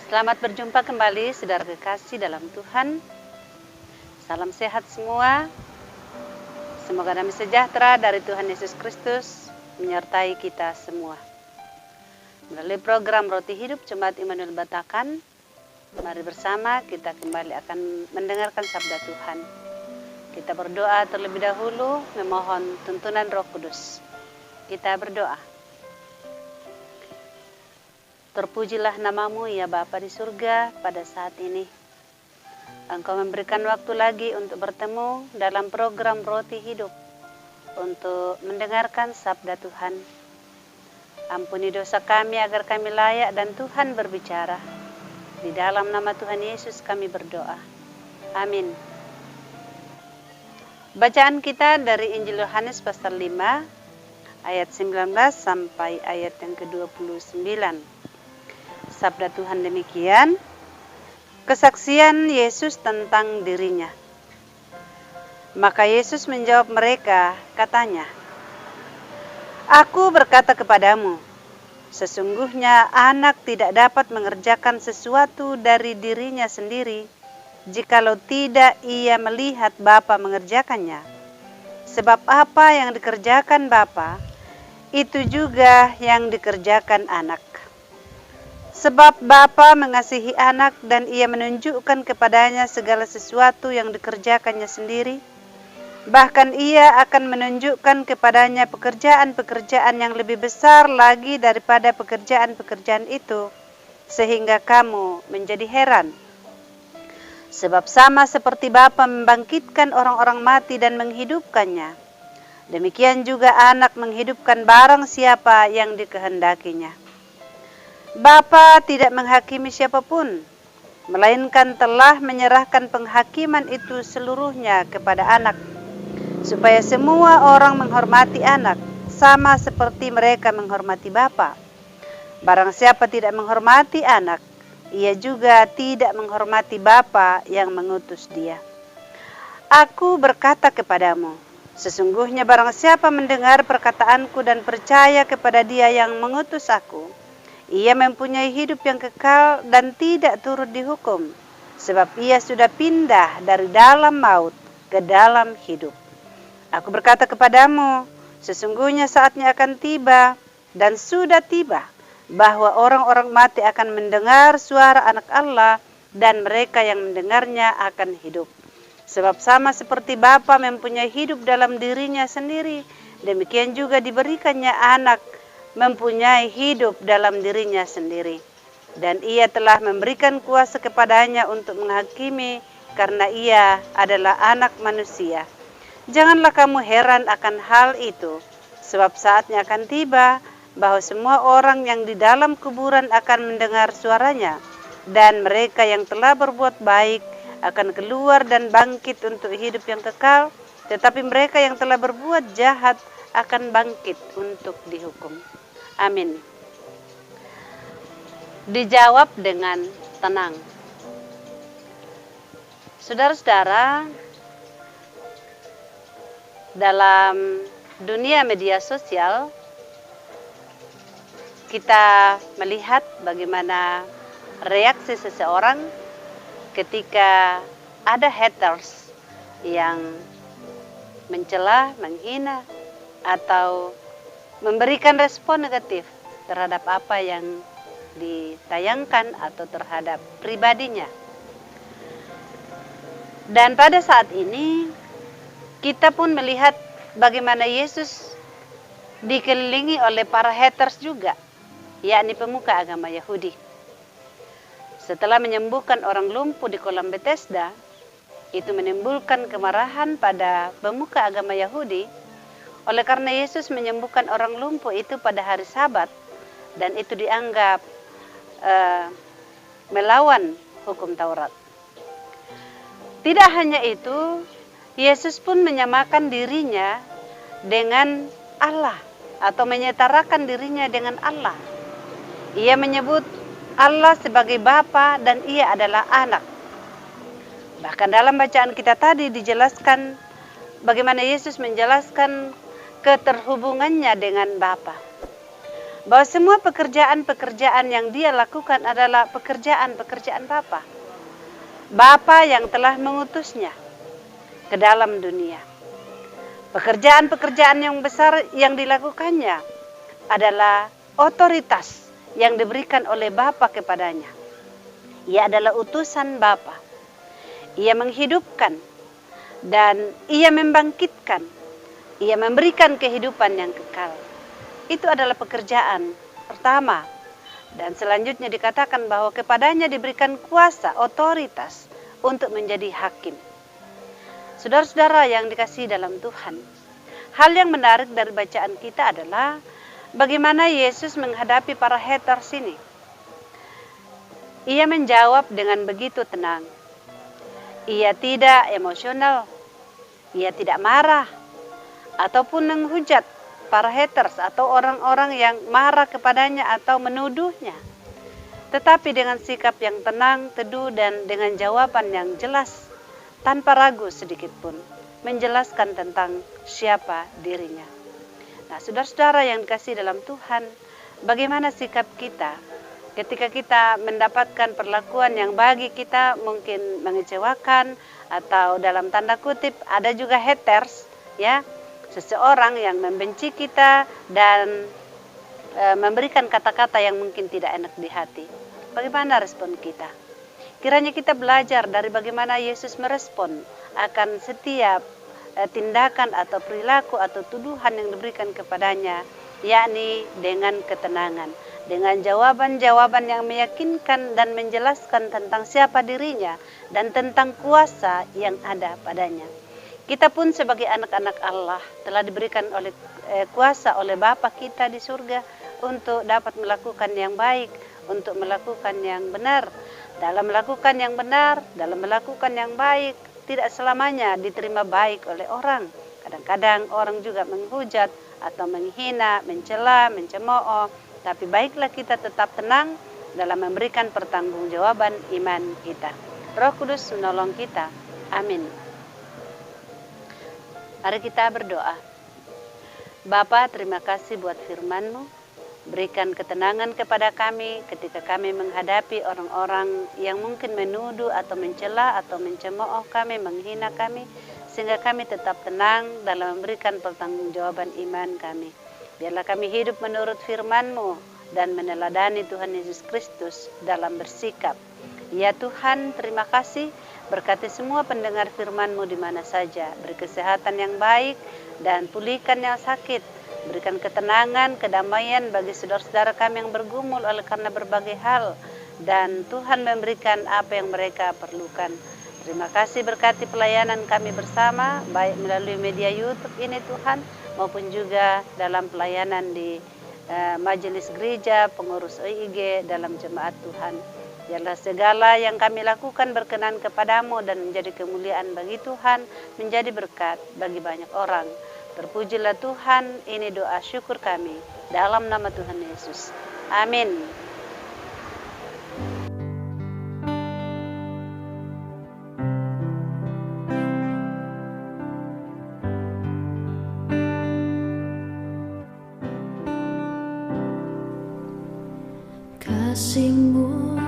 Selamat berjumpa kembali saudara kekasih dalam Tuhan. Salam sehat semua. Semoga damai sejahtera dari Tuhan Yesus Kristus menyertai kita semua. Melalui program Roti Hidup Jemaat Immanuel Batakan, mari bersama kita kembali akan mendengarkan sabda Tuhan. Kita berdoa terlebih dahulu memohon tuntunan Roh Kudus. Kita berdoa. Terpujilah namamu ya Bapa di surga pada saat ini. Engkau memberikan waktu lagi untuk bertemu dalam program Roti Hidup untuk mendengarkan sabda Tuhan. Ampuni dosa kami agar kami layak dan Tuhan berbicara. Di dalam nama Tuhan Yesus kami berdoa. Amin. Bacaan kita dari Injil Yohanes pasal 5 ayat 19 sampai ayat yang ke-29. Sabda Tuhan demikian, kesaksian Yesus tentang dirinya. Maka Yesus menjawab mereka, katanya, Aku berkata kepadamu, sesungguhnya anak tidak dapat mengerjakan sesuatu dari dirinya sendiri, jikalau tidak ia melihat Bapa mengerjakannya. Sebab apa yang dikerjakan Bapa, itu juga yang dikerjakan anak. Sebab Bapa mengasihi anak dan ia menunjukkan kepadanya segala sesuatu yang dikerjakannya sendiri. Bahkan ia akan menunjukkan kepadanya pekerjaan-pekerjaan yang lebih besar lagi daripada pekerjaan-pekerjaan itu. Sehingga kamu menjadi heran. Sebab sama seperti Bapa membangkitkan orang-orang mati dan menghidupkannya, demikian juga anak menghidupkan barang siapa yang dikehendakinya. Bapa tidak menghakimi siapapun, melainkan telah menyerahkan penghakiman itu seluruhnya kepada anak, supaya semua orang menghormati anak, sama seperti mereka menghormati Bapa. Barang siapa tidak menghormati anak, ia juga tidak menghormati Bapa yang mengutus dia. Aku berkata kepadamu, sesungguhnya barang siapa mendengar perkataanku dan percaya kepada dia yang mengutus aku, ia mempunyai hidup yang kekal dan tidak turut dihukum, sebab ia sudah pindah dari dalam maut ke dalam hidup. Aku berkata kepadamu, sesungguhnya saatnya akan tiba dan sudah tiba, bahwa orang-orang mati akan mendengar suara Anak Allah dan mereka yang mendengarnya akan hidup. Sebab sama seperti Bapa mempunyai hidup dalam dirinya sendiri, demikian juga diberikannya anak mempunyai hidup dalam dirinya sendiri. Dan ia telah memberikan kuasa kepadanya untuk menghakimi, karena ia adalah anak manusia. Janganlah kamu heran akan hal itu, sebab saatnya akan tiba, bahwa semua orang yang di dalam kuburan akan mendengar suaranya, dan mereka yang telah berbuat baik akan keluar dan bangkit untuk hidup yang kekal, tetapi mereka yang telah berbuat jahat akan bangkit untuk dihukum. Amin. Dijawab dengan tenang. Saudara-saudara, dalam dunia media sosial, kita melihat bagaimana reaksi seseorang ketika ada haters yang mencela, menghina, atau memberikan respon negatif terhadap apa yang ditayangkan atau terhadap pribadinya. Dan pada saat ini kita pun melihat bagaimana Yesus dikelilingi oleh para haters juga, yakni pemuka agama Yahudi. Setelah menyembuhkan orang lumpuh di kolam Bethesda, itu menimbulkan kemarahan pada pemuka agama Yahudi. Oleh karena Yesus menyembuhkan orang lumpuh itu pada hari Sabat, dan itu dianggap melawan hukum Taurat. Tidak hanya itu, Yesus pun menyamakan dirinya dengan Allah atau menyetarakan dirinya dengan Allah. Ia menyebut Allah sebagai Bapa dan ia adalah anak. Bahkan dalam bacaan kita tadi dijelaskan bagaimana Yesus menjelaskan keterhubungannya dengan Bapa. bahwa semua pekerjaan-pekerjaan yang dia lakukan adalah pekerjaan-pekerjaan Bapa. Bapa yang telah mengutusnya ke dalam dunia. Pekerjaan-pekerjaan yang besar yang dilakukannya adalah otoritas yang diberikan oleh Bapa kepadanya. Ia adalah utusan Bapa. Ia menghidupkan dan ia membangkitkan. Ia memberikan kehidupan yang kekal. Itu adalah pekerjaan pertama. Dan selanjutnya dikatakan bahwa kepadanya diberikan kuasa, otoritas untuk menjadi hakim. Saudara-saudara yang dikasihi dalam Tuhan, hal yang menarik dari bacaan kita adalah bagaimana Yesus menghadapi para haters ini. Ia menjawab dengan begitu tenang. Ia tidak emosional, ia tidak marah, ataupun menghujat para haters atau orang-orang yang marah kepadanya atau menuduhnya. Tetapi dengan sikap yang tenang, teduh, dan dengan jawaban yang jelas, tanpa ragu sedikit pun, menjelaskan tentang siapa dirinya. Nah, saudara-saudara yang dikasihi dalam Tuhan, bagaimana sikap kita ketika kita mendapatkan perlakuan yang bagi kita mungkin mengecewakan, atau dalam tanda kutip ada juga haters, ya, seseorang yang membenci kita dan memberikan kata-kata yang mungkin tidak enak di hati. Bagaimana respon kita? Kiranya kita belajar dari bagaimana Yesus merespon akan setiap tindakan atau perilaku atau tuduhan yang diberikan kepadanya, yakni dengan ketenangan, dengan jawaban-jawaban yang meyakinkan dan menjelaskan tentang siapa dirinya dan tentang kuasa yang ada padanya. Kita pun sebagai anak-anak Allah telah diberikan oleh kuasa oleh Bapa kita di surga untuk dapat melakukan yang baik, untuk melakukan yang benar. Dalam melakukan yang benar, dalam melakukan yang baik, tidak selamanya diterima baik oleh orang. Kadang-kadang orang juga menghujat atau menghina, mencela, mencemooh. Tapi baiklah kita tetap tenang dalam memberikan pertanggungjawaban iman kita. Roh Kudus menolong kita. Amin. Mari kita berdoa. Bapa, terima kasih buat firman-Mu. Berikan ketenangan kepada kami ketika kami menghadapi orang-orang yang mungkin menuduh atau mencela atau mencemooh kami, menghina kami, sehingga kami tetap tenang dalam memberikan pertanggungjawaban iman kami. Biarlah kami hidup menurut firman-Mu dan meneladani Tuhan Yesus Kristus dalam bersikap. Ya Tuhan, terima kasih. Berkati semua pendengar firman-Mu di mana saja. Beri kesehatan yang baik dan pulihkan yang sakit. Berikan ketenangan, kedamaian bagi saudara-saudara kami yang bergumul oleh karena berbagai hal. Dan Tuhan memberikan apa yang mereka perlukan. Terima kasih, berkati pelayanan kami bersama, baik melalui media YouTube ini Tuhan, maupun juga dalam pelayanan di majelis gereja, pengurus OIG, dalam jemaat Tuhan. Biarlah segala yang kami lakukan berkenan kepadamu dan menjadi kemuliaan bagi Tuhan, menjadi berkat bagi banyak orang. Terpujilah Tuhan, ini doa syukur kami, dalam nama Tuhan Yesus. Amin. Kasih-Mu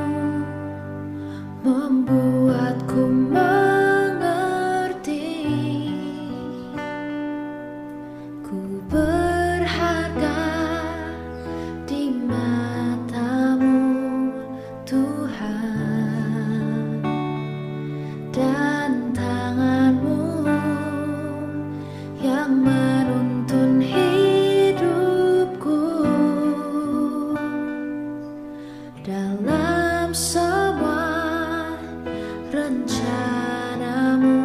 membuatku mengerti, ku berharga di mata-Mu Tuhan, dan tangan-Mu yang menuntun hidupku dalam semua rencana-Mu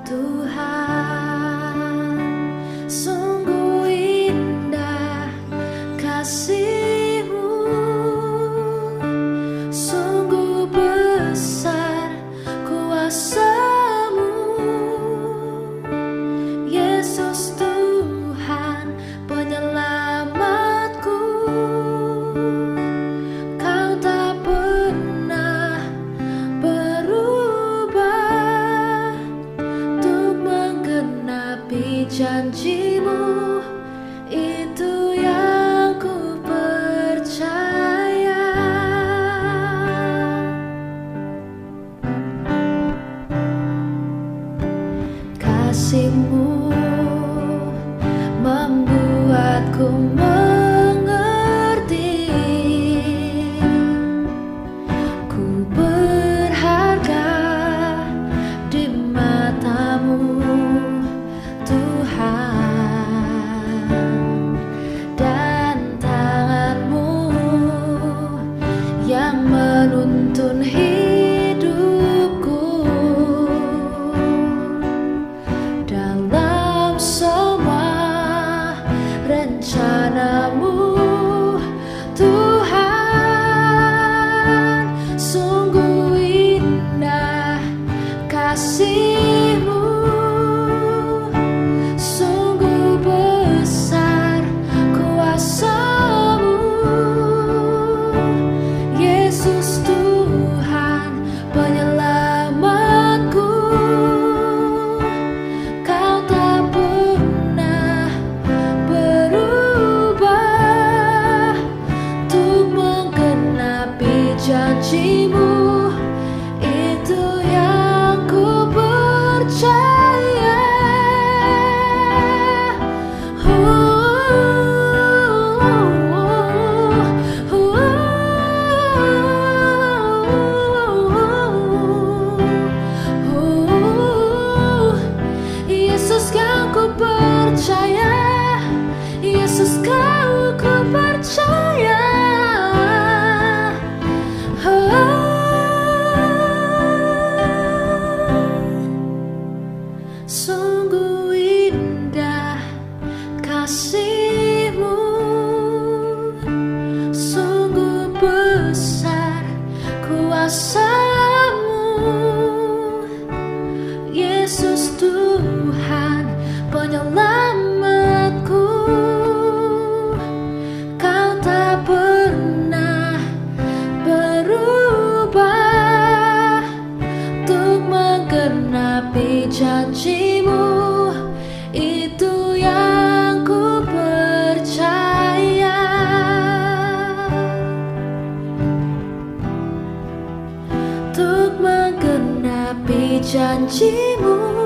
Tuhan. Sungguh indah kasih-Mu, sungguh besar kuasa-Mu, Yesus Tuhan penyelamatku. Kau tak pernah berubah untuk menggenapi janji-Mu, itu yang ku kasih-Mu membuatku mengerti ku berharga di mata-Mu Tuhan, dan tangan-Mu yang menuntun hidupku dalam semua rencana-Mu Tuhan. Sungguh indah kasih-Mu, sungguh besar kuasa-Mu, Yesus Tuhan penyelamatku. Kau tak pernah berubah untuk menggenapi janji-Mu. Itu yang ku percaya. Yesus, Kau ku percaya. Yesus, Kau ku percaya. Sungguh indah kasih-Mu, sungguh besar kuasa-Mu, Yesus Tuhan penyelamatku. Kau tak pernah berubah untuk menggenapi janji-Mu. Itu yang ku percaya. Untuk menggenapi janji-Mu.